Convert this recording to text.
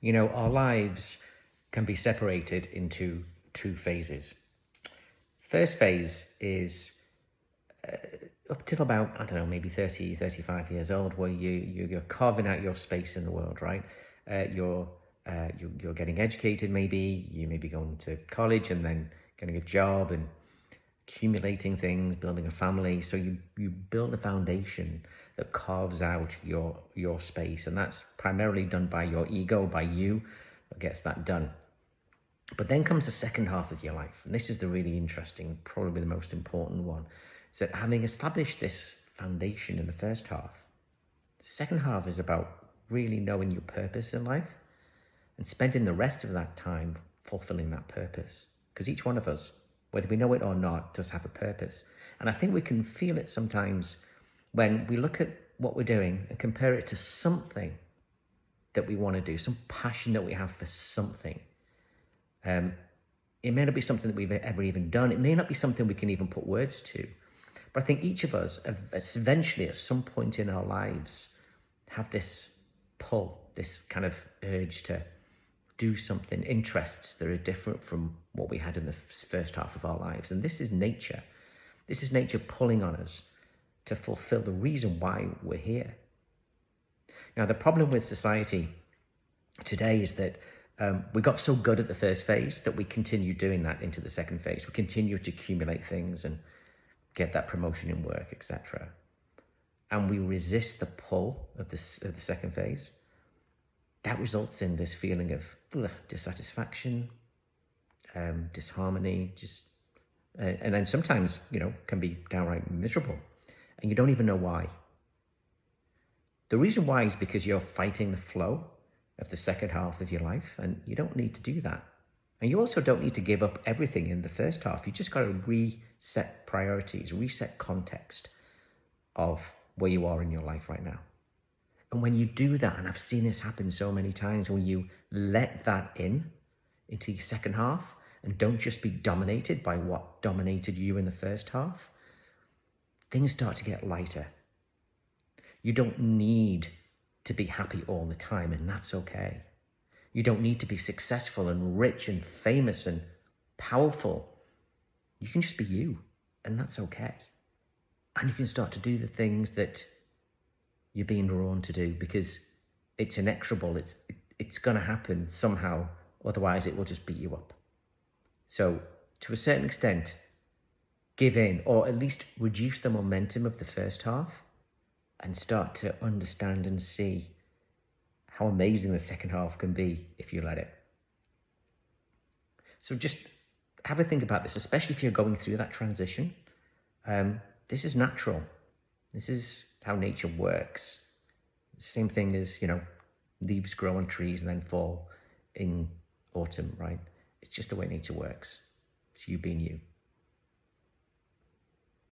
Our lives can be separated into two phases. First phase is up till about, I don't know, maybe 30, 35 years old, where you're carving out your space in the world, right? You're getting educated, maybe. You may be going to college and then getting a job and accumulating things, building a family. So you build a foundation that carves out your space, and that's primarily done by your ego, by you, that gets that done. But then comes the second half of your life, and this is the really interesting, probably the most important one, is that having established this foundation in the first half, the second half is about really knowing your purpose in life and spending the rest of that time fulfilling that purpose. Because each one of us, whether we know it or not, does have a purpose. And I think we can feel it sometimes when we look at what we're doing and compare it to something that we want to do, some passion that we have for something. It may not be something that we've ever even done. It may not be something we can even put words to. But I think each of us eventually at some point in our lives have this pull, this kind of urge to do something, interests that are different from what we had in the first half of our lives. And this is nature. This is nature pulling on us to fulfill the reason why we're here. Now, the problem with society today is that we got so good at the first phase that we continue doing that into the second phase. We continue to accumulate things and get that promotion in work, etc. And we resist the pull of the second phase. That results in this feeling of dissatisfaction, disharmony, and then sometimes, can be downright miserable. And you don't even know why. The reason why is because you're fighting the flow of the second half of your life, and you don't need to do that. And you also don't need to give up everything in the first half. You just got to reset priorities, reset context of where you are in your life right now. And when you do that, and I've seen this happen so many times, when you let that into your second half and don't just be dominated by what dominated you in the first half, things start to get lighter. You don't need to be happy all the time, and that's okay. You don't need to be successful and rich and famous and powerful. You can just be you, and that's okay. And you can start to do the things that you're being drawn to do, because it's inexorable. It's going to happen somehow. Otherwise, it will just beat you up. So to a certain extent, give in, or at least reduce the momentum of the first half and start to understand and see how amazing the second half can be if you let it. So just have a think about this, especially if you're going through that transition. This is natural. This is how nature works. Same thing as, leaves grow on trees and then fall in autumn, right? It's just the way nature works. It's you being you.